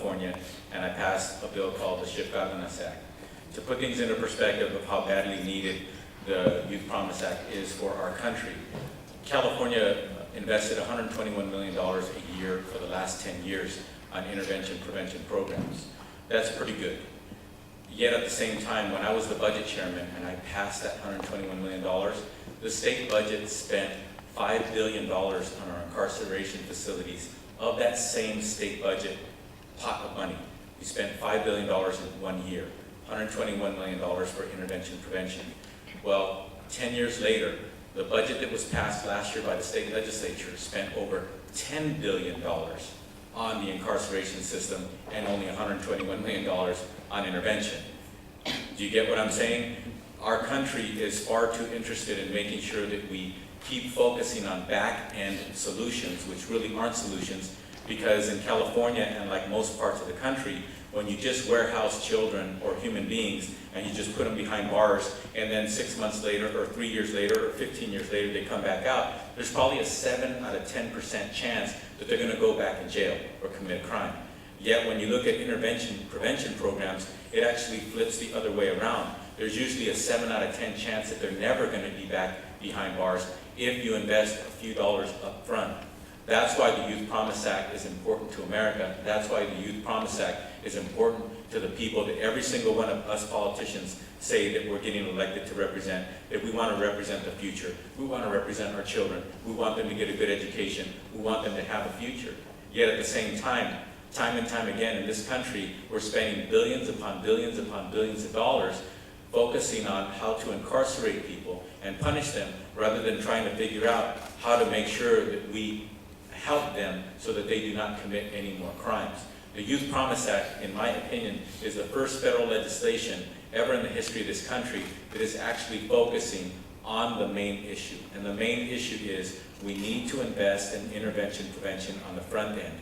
California, and I passed a bill called the Ship Governance Act. To put things into perspective of how badly needed the Youth Promise Act is for our country, California invested $121 million a year for the last 10 years on intervention prevention programs. That's pretty good. Yet at the same time, when I was the budget chairman and I passed that $121 million, the state budget spent $5 billion on our incarceration facilities of that same state budget pot of money. We spent $5 billion in 1 year, $121 million for intervention prevention. Well, 10 years later, the budget that was passed last year by the state legislature spent over $10 billion on the incarceration system and only $121 million on intervention. Do you get what I'm saying? Our country is far too interested in making sure that we keep focusing on back-end solutions, which really aren't solutions, because in California and like most parts of the country, when you just warehouse children or human beings and you just put them behind bars and then 6 months later or 3 years later or 15 years later they come back out, there's probably a 7 out of 10% chance that they're going to go back in jail or commit crime. Yet when you look at intervention prevention programs, it actually flips the other way around. There's usually a 7 out of 10 chance that they're never going to be back behind bars if you invest a few dollars up front. That's why the Youth Promise Act is important to America. That's why the Youth Promise Act is important to the people that every single one of us politicians say that we're getting elected to represent, that we want to represent the future. We want to represent our children. We want them to get a good education. We want them to have a future. Yet at the same time and time again in this country, we're spending billions upon billions upon billions of dollars focusing on how to incarcerate people and punish them rather than trying to figure out how to make sure that we help them so that they do not commit any more crimes. The Youth Promise Act, in my opinion, is the first federal legislation ever in the history of this country that is actually focusing on the main issue. And the main issue is we need to invest in intervention prevention on the front end.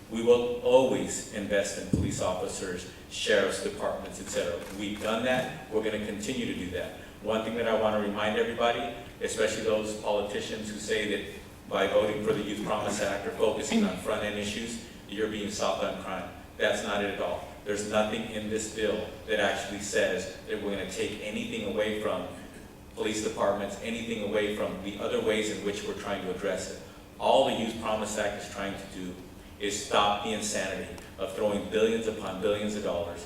We will always invest in police officers, sheriff's departments, etc. We've done that. We're going to continue to do that. One thing that I want to remind everybody, especially those politicians who say that by voting for the Youth Promise Act or focusing on front-end issues, you're being soft on crime. That's not it at all. There's nothing in this bill that actually says that we're going to take anything away from police departments, anything away from the other ways in which we're trying to address it. All the Youth Promise Act is trying to do is stop the insanity of throwing billions upon billions of dollars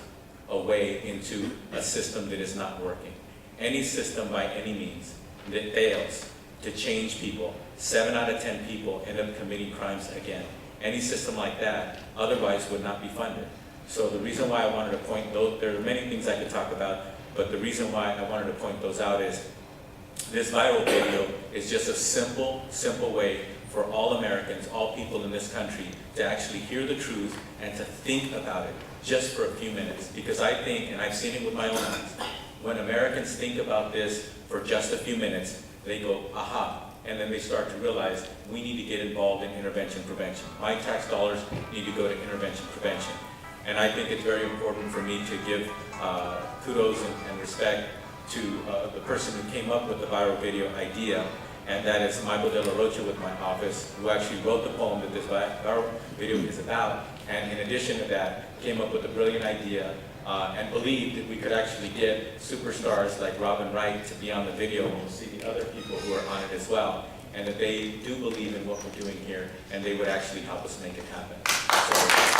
away into a system that is not working. Any system by any means that fails to change people, 7 out of 10 people end up committing crimes again. Any system like that otherwise would not be funded. So the reason why I wanted to point those, there are many things I could talk about, but the reason why I wanted to point those out is this viral video is just a simple way for all Americans, all people in this country, to actually hear the truth and to think about it just for a few minutes. Because I think, and I've seen it with my own eyes, when Americans think about this for just a few minutes, they go, aha, and then they start to realize we need to get involved in intervention prevention. My tax dollars need to go to intervention prevention. And I think it's very important for me to give kudos and respect to the person who came up with the viral video idea, and that is Michael De La Rocha with my office, who actually wrote the poem that this viral video is about, and in addition to that, came up with a brilliant idea and believed that we could actually get superstars like Robin Wright to be on the video, and we'll see the other people who are on it as well, and that they do believe in what we're doing here, and they would actually help us make it happen. So,